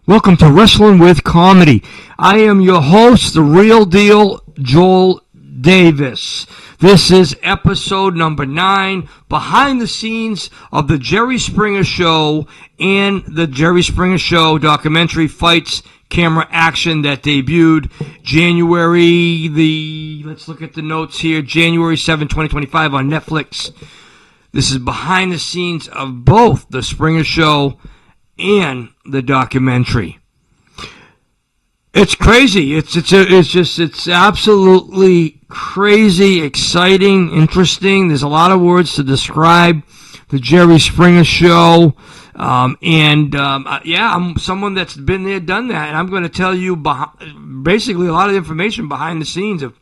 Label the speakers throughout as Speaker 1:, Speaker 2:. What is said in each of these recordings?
Speaker 1: Welcome to Wrestling with Comedy. I am your host, the real deal, Joel Davis. This is episode number 9, behind the scenes of the Jerry Springer Show and the Jerry Springer Show documentary Fights, Camera Action that debuted let's look at the notes here, January 7, 2025 on Netflix. This is behind the scenes of both the Springer Show and the documentary. It's crazy. It's absolutely crazy, exciting, interesting. There's a lot of words to describe the Jerry Springer Show. I'm someone that's been there, done that, and I'm going to tell you basically a lot of information behind the scenes of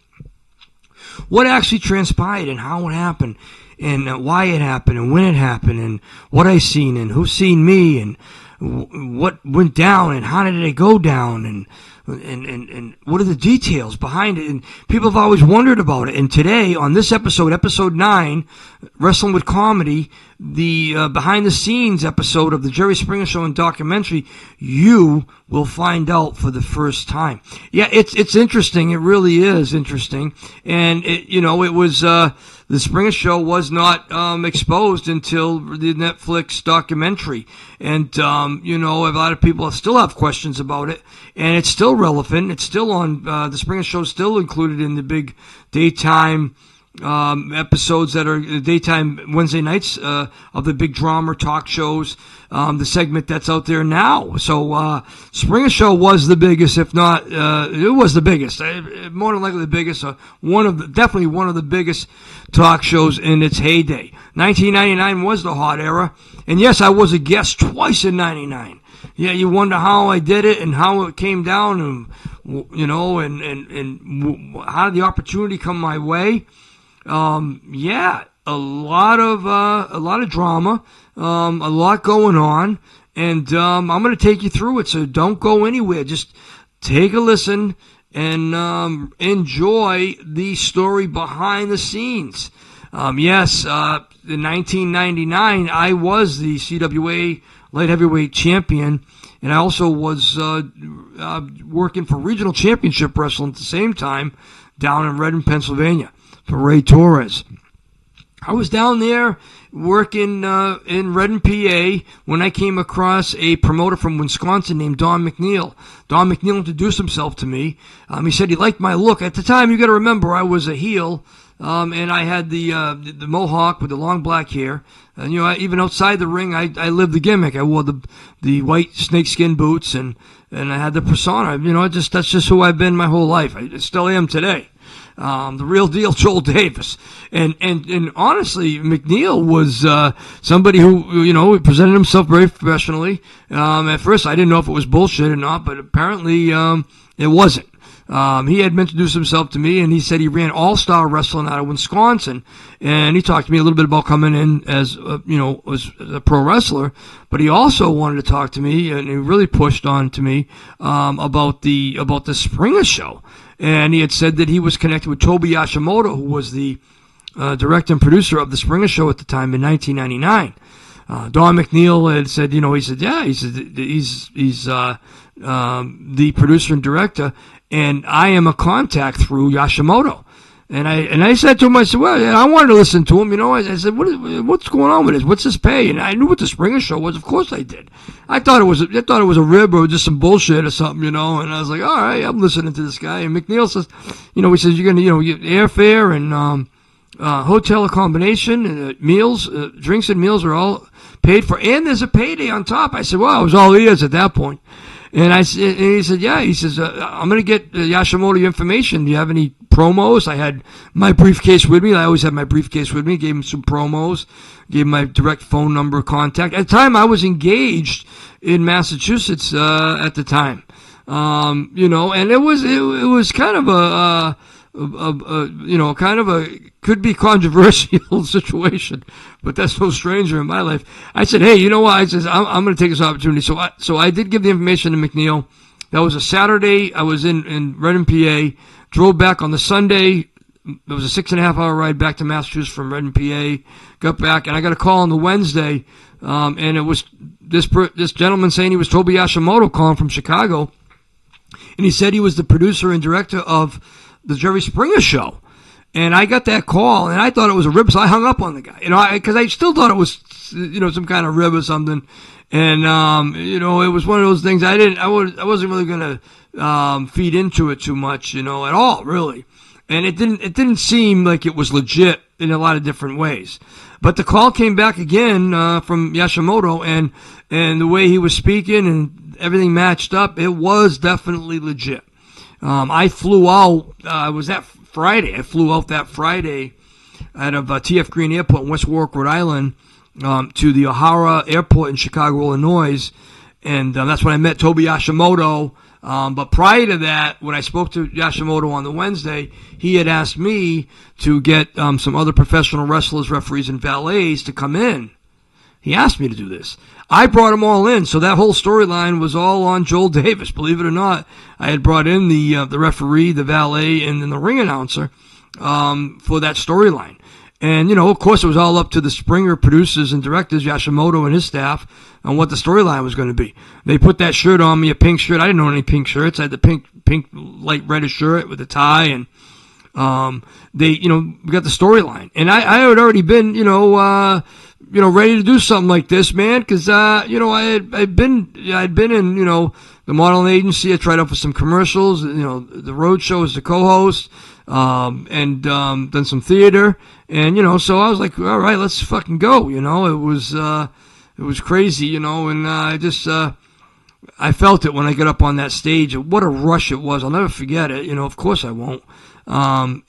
Speaker 1: what actually transpired and how it happened and why it happened and when it happened and what I seen and who seen me and what went down and how did it go down and what are the details behind it, and people have always wondered about it. And today on this episode 9, Wrestling with Comedy, the behind the scenes episode of the Jerry Springer Show and documentary, you will find out for the first time. Yeah, it's interesting. It really is interesting. And it was the Springer Show was not exposed until the Netflix documentary. And a lot of people still have questions about it, and it's still relevant. It's still on the Springer Show is still included in the big daytime episodes that are daytime Wednesday nights of the big drama talk shows, the segment that's out there now. So Springer Show was the biggest, if not it was the biggest, more than likely the biggest, definitely one of the biggest talk shows in its heyday. 1999 was the hot era, and yes, I was a guest twice in 99. Yeah, you wonder how I did it and how it came down, and and how did the opportunity come my way. A lot of drama, a lot going on, and I'm going to take you through it, so don't go anywhere. Just take a listen and enjoy the story behind the scenes. In 1999, I was the CWA light heavyweight champion, and I also was working for regional championship wrestling at the same time down in Reading, Pennsylvania, for Ray Torres. I was down there working in Reading, PA, when I came across a promoter from Wisconsin named Don McNeel. Don McNeel introduced himself to me. He said he liked my look. At the time, you got to remember, I was a heel, and I had the mohawk with the long black hair. And even outside the ring, I lived the gimmick. I wore the white snakeskin boots, and I had the persona. That's just who I've been my whole life. I still am today. The real deal, Joel Davis. And honestly, McNeil was somebody who presented himself very professionally. At first, I didn't know if it was bullshit or not, but apparently it wasn't. He had introduced himself to me, and he said he ran All-Star Wrestling out of Wisconsin, and he talked to me a little bit about coming in as a pro wrestler, but he also wanted to talk to me, and he really pushed on to me about the Springer Show. And he had said that he was connected with Toby Yashimoto, who was the director and producer of the Springer Show at the time in 1999. Don McNeel had said, he's the producer and director, and I am a contact through Yashimoto. And I said to him, I wanted to listen to him, I said, what's going on with this? What's his pay? And I knew what the Springer Show was. Of course I did. I thought it was a rib or just some bullshit or something, and I was like, all right, I'm listening to this guy. And McNeil says, he says, you're going to, get airfare and hotel accommodation and meals, drinks and meals are all paid for, and there's a payday on top. I said, well, I was all ears at that point. And he said, yeah. He says, I'm going to get Yashimoto your information. Do you have any promos? I had my briefcase with me. I always have my briefcase with me. Gave him some promos. Gave him my direct phone number contact. At the time, I was engaged in Massachusetts at the time. And it was kind of a could be controversial situation, but that's no stranger in my life. I said, hey, you know what? I said, I'm going to take this opportunity. So I did give the information to McNeil. That was a Saturday. I was in Reading, PA. Drove back on the Sunday it was a 6.5 hour ride back to Massachusetts from Redmond, PA. Got back, and I got a call on the Wednesday, and it was this gentleman saying he was Toby Yashimoto calling from Chicago, and he said he was the producer and director of the Jerry Springer show. And I got that call, and I thought it was a rib, so I hung up on the guy. Because I still thought it was, some kind of rib or something. And it was one of those things I wasn't really gonna feed into it too much, at all, really. And it didn't seem like it was legit in a lot of different ways. But the call came back again from Yashimoto, and the way he was speaking and everything matched up, it was definitely legit. I flew out. Friday. I flew out that Friday out of T.F. Green Airport in West Warwick, Rhode Island, to the O'Hara Airport in Chicago, Illinois, and that's when I met Toby Yashimoto. But prior to that, when I spoke to Yashimoto on the Wednesday, he had asked me to get some other professional wrestlers, referees, and valets to come in. He asked me to do this. I brought them all in, so that whole storyline was all on Joel Davis. Believe it or not, I had brought in the referee, the valet, and then the ring announcer for that storyline. And, of course, it was all up to the Springer producers and directors, Yashimoto and his staff, on what the storyline was going to be. They put that shirt on me, a pink shirt. I didn't know any pink shirts. I had the pink light reddish shirt with a tie, and we got the storyline. And I had already been, ready to do something like this, man, because I'd been in the modeling agency. I tried out for some commercials, the road show as the co-host, and done some theater, and so I was like, all right, let's fucking go. It was crazy, and I just I felt it when I got up on that stage. What a rush it was. I'll never forget it. Of course I won't. And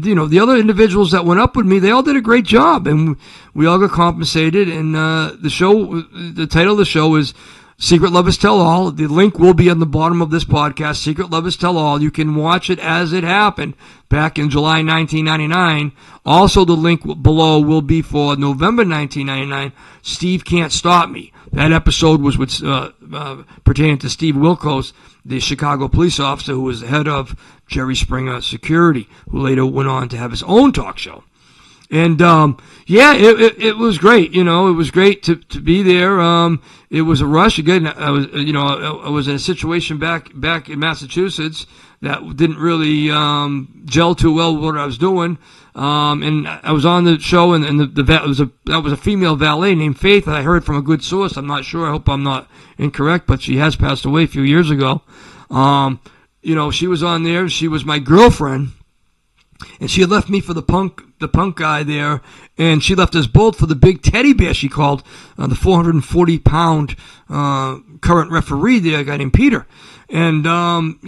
Speaker 1: the other individuals that went up with me, they all did a great job, and we all got compensated. And the title of the show is Secret Lovers Tell All. The link will be on the bottom of this podcast. Secret Lovers Tell All. You can watch it as it happened back in July 1999. Also, the link below will be for November 1999. Steve Can't Stop Me. That episode was with pertaining to Steve Wilkos, the Chicago police officer who was the head of JerrySpringer Security, who later went on to have his own talk show. And it was great. It was great to be there. It was a rush. Again, I was in a situation back in Massachusetts that didn't really gel too well with what I was doing. And I was on the show, and that was a female valet named Faith that I heard from a good source. I'm not sure. I hope I'm not incorrect, but she has passed away a few years ago. She was on there. She was my girlfriend, and she had left me for the punk guy there, and she left us both for the big teddy bear she called, the 440-pound current referee there, a guy named Peter. And and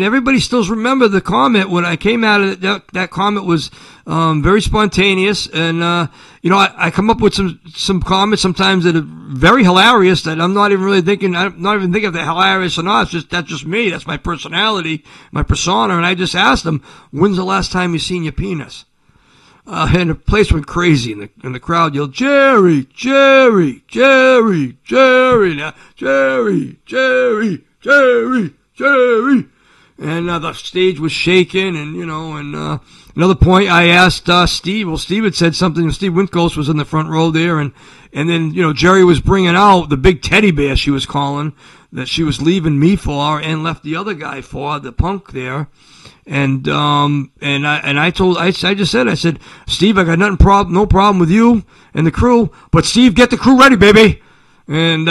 Speaker 1: everybody still remember the comment when I came out of it. That comment was very spontaneous, and I come up with some comments sometimes that are very hilarious that I'm not even really thinking. I'm not even thinking if they're hilarious or not. That's just me. That's my personality, my persona. And I just asked them, "When's the last time you seen your penis?" And the place went crazy, and the crowd yelled, "Jerry, Jerry, Jerry, Jerry, now, Jerry, Jerry, Jerry, Jerry." And the stage was shaking, and another point, I asked Steve. Well, Steve had said something. Steve Wilkos was in the front row there, and then Jerry was bringing out the big teddy bear she was calling that she was leaving me for, and left the other guy for, the punk there. And I just said, Steve, I got no problem with you and the crew, but Steve, get the crew ready, baby. And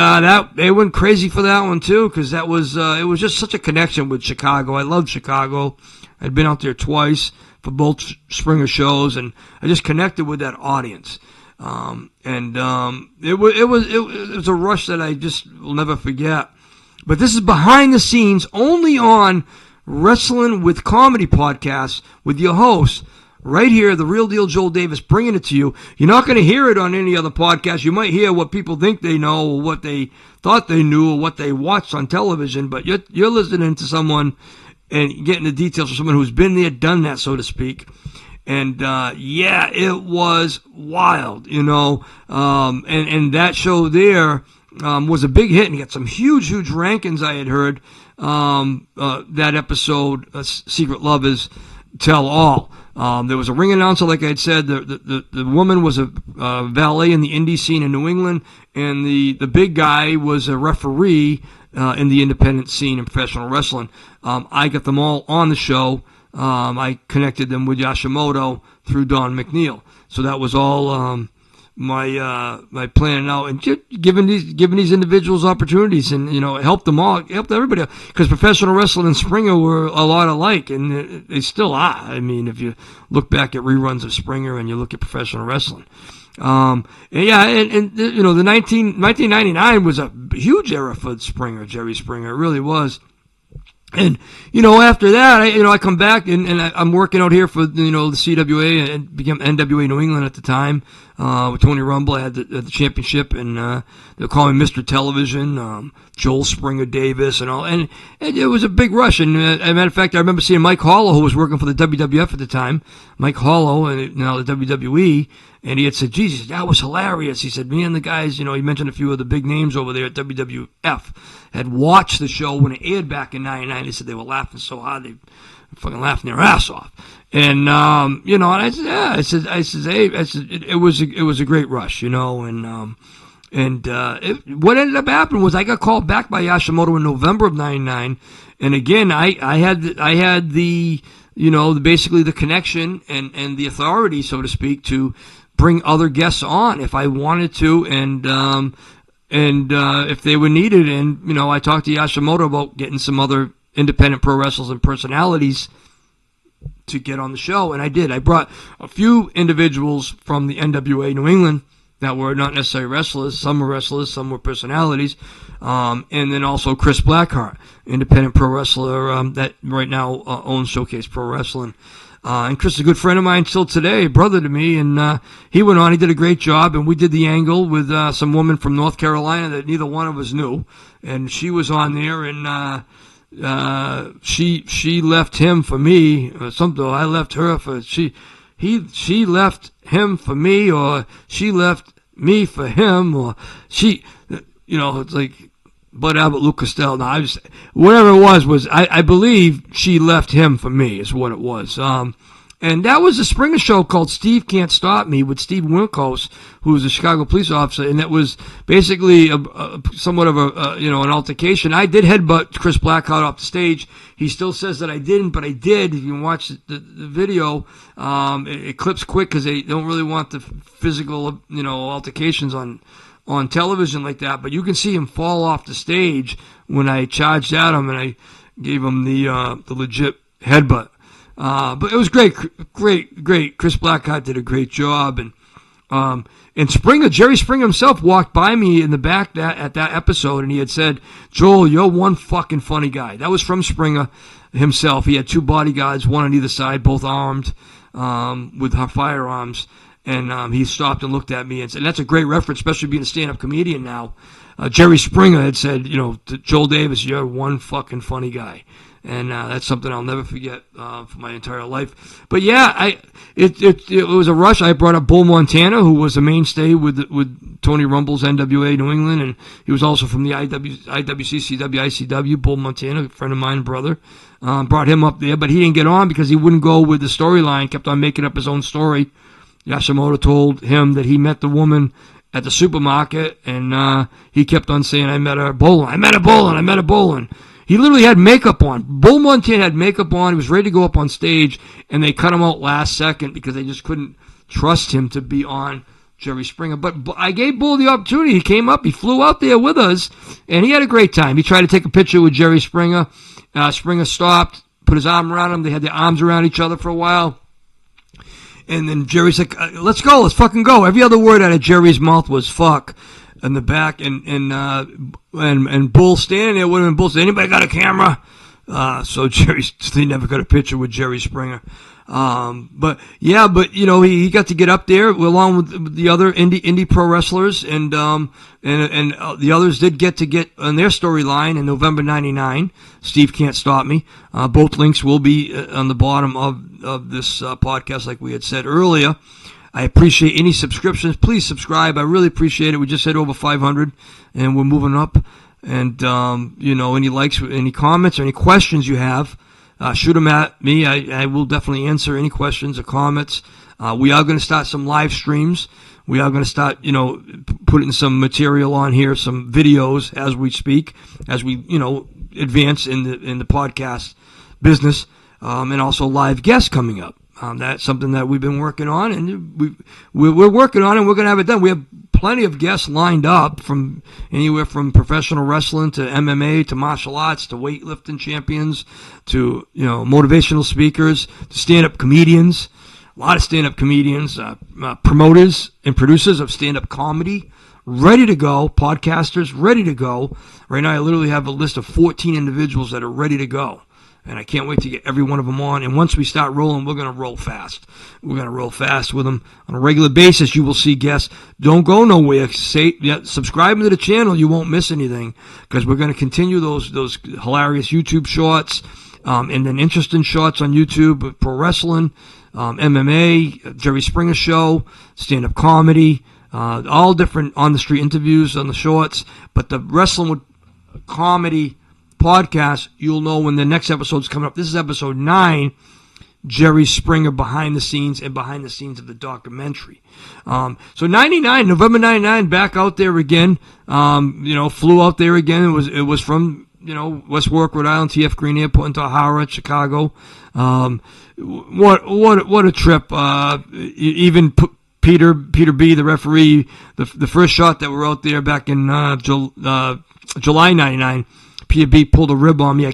Speaker 1: they went crazy for that one too, because it was just such a connection with Chicago. I loved Chicago. I'd been out there twice for both Springer shows, and I just connected with that audience. It was a rush that I just will never forget. But this is behind the scenes, only on Wrestling with Comedy podcast with your host right here, the real deal Joel Davis, bringing it to you. You're not going to hear it on any other podcast. You might hear what people think they know, or what they thought they knew, or what they watched on television, but you're listening to someone and getting the details from someone who's been there, done that, so to speak. And it was wild, and that show there was a big hit, and he got some huge rankings I had heard. That episode, Secret Lovers, tell all. There was a ring announcer, like I had said. The woman was a valet in the indie scene in New England, and the big guy was a referee in the independent scene in professional wrestling. I got them all on the show. I connected them with Yashimoto through Don McNeel. So that was all my planning out, and giving these individuals opportunities, and helped them all, helped everybody, because professional wrestling and Springer were a lot alike, and they still are. I mean, if you look back at reruns of Springer and you look at professional wrestling, the 1999 was a huge era for Springer, Jerry Springer. It really was. And, after that, I come back and I'm working out here for, the CWA, and became NWA New England at the time, with Tony Rumble. I had the championship, and they'll call me Mr. Television, Joel Springer Davis and all. And it was a big rush. And as a matter of fact, I remember seeing Mike Hollow, who was working for the WWF at the time, Mike Hollow, and now the WWE. And he had said, Jesus, that was hilarious. He said, me and the guys, he mentioned a few of the big names over there at WWF, had watched the show when it aired back in 99. He said they were laughing so hard, they were fucking laughing their ass off. And, and I said, yeah, it was a great rush, what ended up happening was I got called back by Yashimoto in November of 99. And again, I had the, basically the connection and the authority, so to speak, to bring other guests on if I wanted to, and if they were needed. And, I talked to Yashimoto about getting some other independent pro wrestlers and personalities to get on the show, and I did. I brought a few individuals from the NWA New England that were not necessarily wrestlers. Some were wrestlers, some were personalities, and then also Chris Blackheart, independent pro wrestler that right now owns Showcase Pro Wrestling. And Chris is a good friend of mine still today, brother to me, and he went on, he did a great job, and we did the angle with some woman from North Carolina that neither one of us knew, and she was on there, and she left him for me, or something. I left her for she left him for me, or she left me for him, or it's like Bud Abbott, Luke Costello. No, whatever it was I believe she left him for me is what it was. And that was a Springer show called Steve Can't Stop Me with Steve Wilkos, who was a Chicago police officer, and that was basically somewhat of an altercation. I did headbutt Chris Blackheart off the stage. He still says that I didn't, but I did. If you can watch the video, it clips quick because they don't really want the physical, altercations on television like that. But you can see him fall off the stage when I charged at him, and I gave him the legit headbutt. But it was great. Chris Blackheart did a great job, and Springer, Jerry Springer himself walked by me in the back at that episode, and he had said, "Joel, you're one fucking funny guy." That was from Springer himself. He had two bodyguards, one on either side, both armed with firearms, and he stopped and looked at me and said, and that's a great reference, especially being a stand-up comedian now. Jerry Springer had said, to Joel Davis, "You're one fucking funny guy." And that's something I'll never forget for my entire life. But yeah, it was a rush. I brought up Bull Montana, who was a mainstay with Tony Rumble's NWA New England, and he was also from the IWC, CW, ICW. Bull Montana, a friend of mine, brother, brought him up there, but he didn't get on because he wouldn't go with the storyline. Kept on making up his own story. Yashimoto told him that he met the woman at the supermarket, and he kept on saying, "I met her bowling. I met her bowling. I met her bowling." He literally had makeup on. Bull Montana had makeup on. He was ready to go up on stage, and they cut him out last second because they just couldn't trust him to be on Jerry Springer. But I gave Bull the opportunity. He came up. He flew out there with us, and he had a great time. He tried to take a picture with Jerry Springer. Springer stopped, put his arm around him. They had their arms around each other for a while. And then Jerry's like, "Let's go. Let's fucking go." Every other word out of Jerry's mouth was fuck. In the back, and Bull standing there with him, and Bull said, "Anybody got a camera?" So they never got a picture with Jerry Springer. But he got to get up there along with the other indie pro wrestlers, and the others did get on their storyline in November '99. Steve Can't Stop Me. Both links will be on the bottom of this podcast, like we had said earlier. I appreciate any subscriptions. Please subscribe. I really appreciate it. We just hit over 500, and we're moving up. And, any likes, any comments, or any questions you have, shoot them at me. I will definitely answer any questions or comments. We are going to start some live streams. We are going to start, putting some material on here, some videos as we speak, as we, advance in the podcast business, and also live guests coming up. That's something that we've been working on, and we're working on it, and we're going to have it done. We have plenty of guests lined up, from anywhere from professional wrestling to MMA to martial arts to weightlifting champions to, motivational speakers to stand-up comedians. A lot of stand-up comedians, promoters and producers of stand-up comedy, ready to go, podcasters ready to go. Right now I literally have a list of 14 individuals that are ready to go. And I can't wait to get every one of them on. And once we start rolling, we're going to roll fast. We're going to roll fast with them. On a regular basis, you will see guests. Don't go nowhere. Subscribe to the channel. You won't miss anything, because we're going to continue those hilarious YouTube shorts, and then interesting shorts on YouTube, pro wrestling, MMA, JerrySpringer show, stand-up comedy, all different on-the-street interviews on the shorts. But the Wrestling with Comedy podcast, you'll know when the next episode's coming up. This is episode 9, JerrySpringer behind the scenes and behind the scenes of the documentary. So November 99, back out there again. Flew out there again. It was from, West Warwick, Rhode Island, TF Green Airport into O'Hara, Chicago. What a trip. Even Peter B, the referee, the first shot that were out there back in July 99, Peter B pulled a rib on me.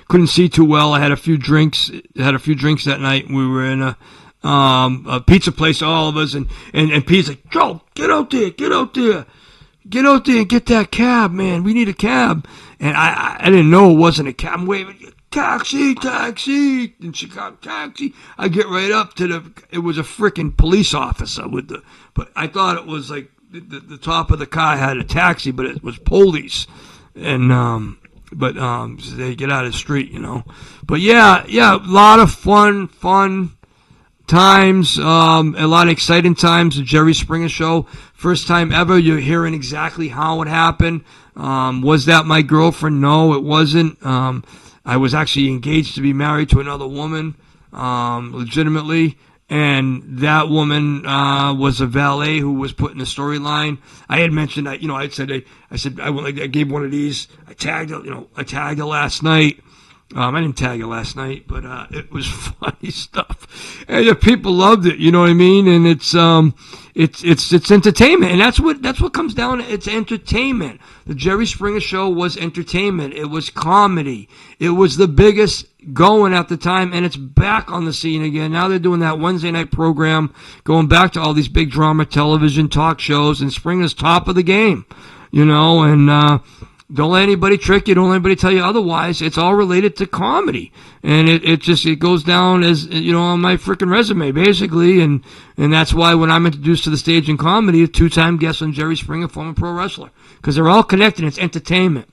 Speaker 1: Couldn't see too well. I had a few drinks that night. We were in a pizza place, all of us, and Pete's like, Joe, get out there and get that cab, man. We need a cab. And I didn't know it wasn't a cab. I'm waving, taxi, in Chicago, taxi. I get right up to it was a freaking police officer but I thought it was like the top of the car had a taxi, but it was police. And, so they get out of the street, But yeah, a lot of fun times, a lot of exciting times. The JerrySpringer show, first time ever you're hearing exactly how it happened. Was that my girlfriend? No, it wasn't. I was actually engaged to be married to another woman, legitimately. And that woman was a valet who was put in the storyline. I had mentioned that, I said I gave one of these. I tagged her last night. I didn't tag her last night, but it was funny stuff. And the people loved it, you know what I mean? And it's entertainment, and that's what comes down to. It's entertainment. The JerrySpringer show was entertainment. It was comedy. It was the biggest going at the time, and it's back on the scene again. Now they're doing that Wednesday night program, going back to all these big drama television talk shows, and Springer's top of the game, and don't let anybody trick you. Don't let anybody tell you otherwise. It's all related to comedy, and it goes down as on my freaking resume basically, and that's why when I'm introduced to the stage in comedy, a 2-time guest on JerrySpringer, former pro wrestler, because they're all connected. It's entertainment.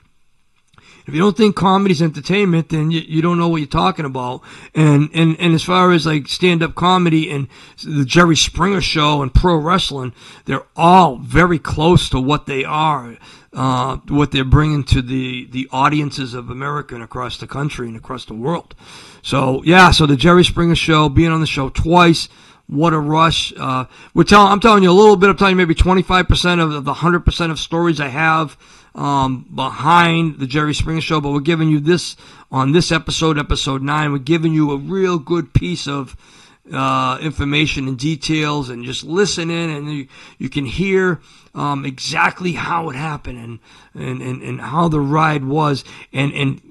Speaker 1: If you don't think comedy's entertainment, then you don't know what you're talking about. And as far as like stand-up comedy and the JerrySpringer show and pro wrestling, they're all very close to what they are, what they're bringing to the audiences of America and across the country and across the world. So the JerrySpringer show, being on the show twice, what a rush. I'm telling you a little bit. I'm telling you maybe 25% of the 100% of stories I have behind the JerrySpringer show, but we're giving you this on this episode 9. We're giving you a real good piece of information and details, and just listen in, and you can hear exactly how it happened and how the ride was, and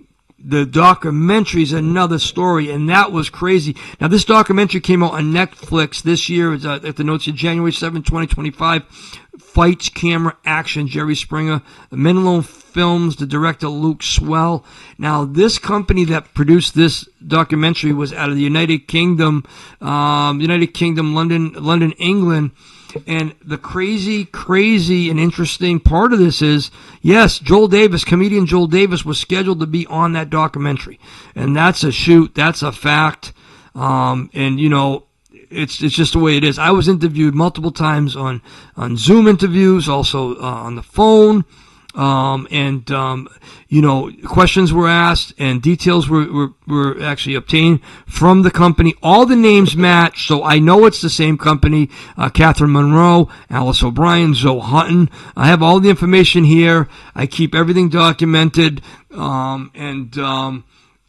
Speaker 1: the documentary is another story, and that was crazy. Now, this documentary came out on Netflix this year. It's at the notes of January 7, 2025. Fights, Camera, Action, JerrySpringer. Menlo Films, the director Luke Swell. Now, this company that produced this documentary was out of the United Kingdom, London, England. And the crazy and interesting part of this is, yes, comedian Joel Davis was scheduled to be on that documentary. And that's a shoot. That's a fact. It's just the way it is. I was interviewed multiple times on Zoom interviews, also on the phone. Questions were asked and details were actually obtained from the company. All the names match, so I know it's the same company. Catherine Monroe, Alice O'Brien, Zoe Hutton. I have all the information here. I keep everything documented. I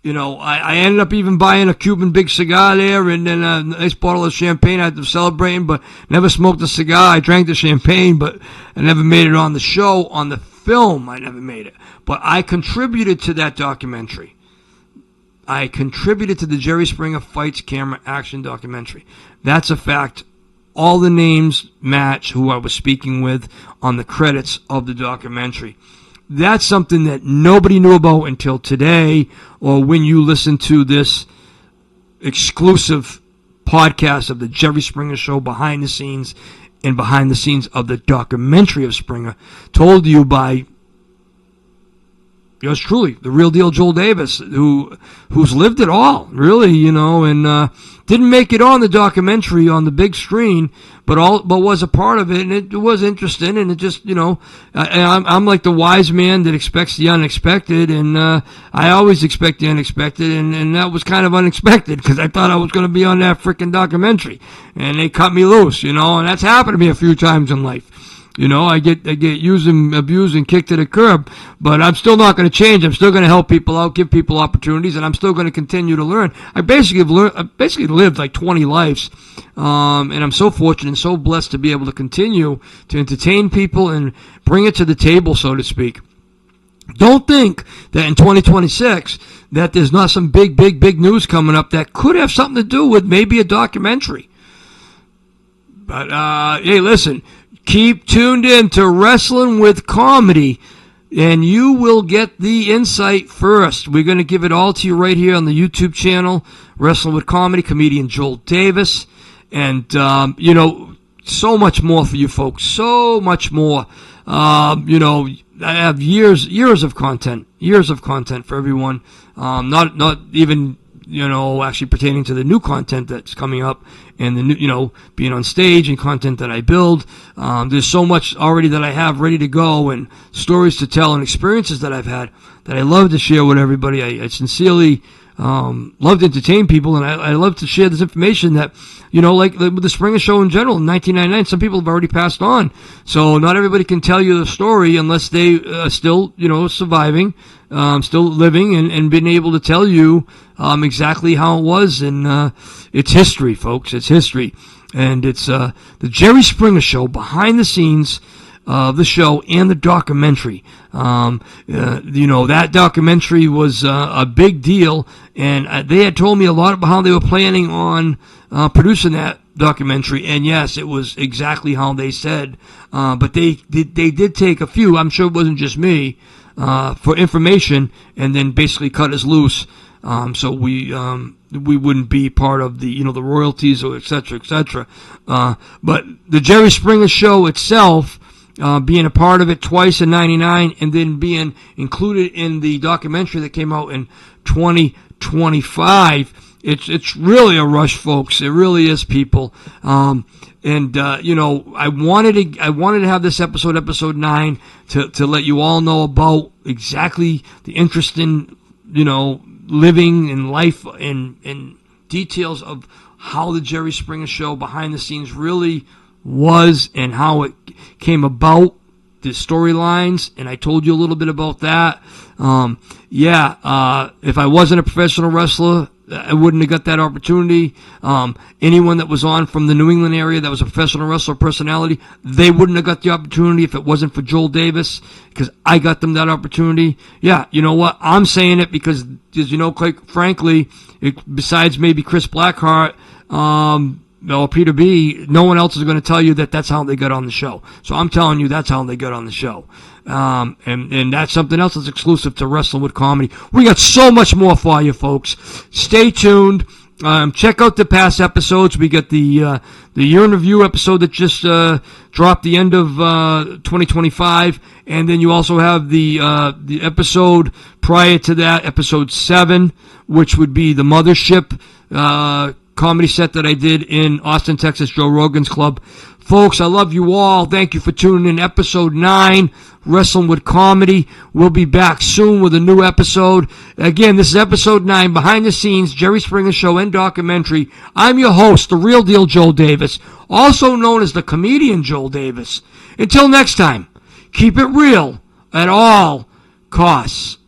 Speaker 1: ended up even buying a Cuban big cigar there, and then a nice bottle of champagne after celebrating, but never smoked a cigar. I drank the champagne, but I never made it on the show. On the film, I never made it. But I contributed to that documentary. I contributed to the Jerry Springer Fights Camera Action documentary. That's a fact. All the names match who I was speaking with on the credits of the documentary. That's something that nobody knew about until today, or when you listen to this exclusive podcast of the Jerry Springer Show behind the scenes and behind the scenes of the documentary of Springer, told you by yours truly, the real deal Joel Davis, who's lived it all, really, and didn't make it on the documentary on the big screen, but was a part of it, and it was interesting, and it just, I'm like the wise man that expects the unexpected, and I always expect the unexpected, and that was kind of unexpected, because I thought I was going to be on that freaking documentary, and they cut me loose, and that's happened to me a few times in life. I get used and abused and kicked to the curb, but I'm still not going to change. I'm still going to help people out, give people opportunities, and I'm still going to continue to learn. I basically lived like 20 lives, and I'm so fortunate and so blessed to be able to continue to entertain people and bring it to the table, so to speak. Don't think that in 2026 that there's not some big news coming up that could have something to do with maybe a documentary. But hey, listen. Keep tuned in to Wrestling with Comedy, and you will get the insight first. We're going to give it all to you right here on the YouTube channel, Wrestling with Comedy, comedian Joel Davis. And, so much more for you folks. So much more. I have years of content for everyone. Not even, actually pertaining to the new content that's coming up and the new, being on stage and content that I build. There's so much already that I have ready to go and stories to tell and experiences that I've had that I love to share with everybody. I sincerely love to entertain people, and I love to share this information that, like with the Springer Show in general in 1999, some people have already passed on. So not everybody can tell you the story unless they still, surviving, still living and been able to tell you exactly how it was. And it's history, folks. It's history. And it's the Jerry Springer Show behind the scenes of the show and the documentary. That documentary was a big deal, and they had told me a lot about how they were planning on producing that documentary, and yes, it was exactly how they said, but they did take a few, I'm sure it wasn't just me, for information, and then basically cut us loose, so we wouldn't be part of the, the royalties or et cetera, but the Jerry Springer Show itself, being a part of it twice in 99 and then being included in the documentary that came out in 2025, it's really a rush, folks. It really is, people. I wanted to have this episode 9 to let you all know about exactly the interesting, living and life and details of how the Jerry Springer Show behind the scenes really was and how it came about, the storylines, and I told you a little bit about that. If I wasn't a professional wrestler, I wouldn't have got that opportunity. Anyone that was on from the New England area that was a professional wrestler personality, they wouldn't have got the opportunity if it wasn't for Joel Davis, because I got them that opportunity. Yeah, you know what? I'm saying it because quite frankly, besides maybe Chris Blackheart, or Peter B., no one else is going to tell you that that's how they got on the show. So I'm telling you that's how they got on the show. And that's something else that's exclusive to Wrestling with Comedy. We got so much more for you, folks. Stay tuned. Check out the past episodes. We got the year in review episode that just dropped the end of 2025, and then you also have the episode prior to that, episode 7, which would be the Mothership comedy set that I did in Austin, Texas, Joe Rogan's club. Folks, I love you all. Thank you for tuning in. Episode 9, Wrestling with Comedy. We'll be back soon with a new episode. Again, this is episode 9, behind the scenes, Jerry Springer Show and documentary. I'm your host, the real deal Joe Davis, also known as the comedian Joe Davis. Until next time, keep it real at all costs.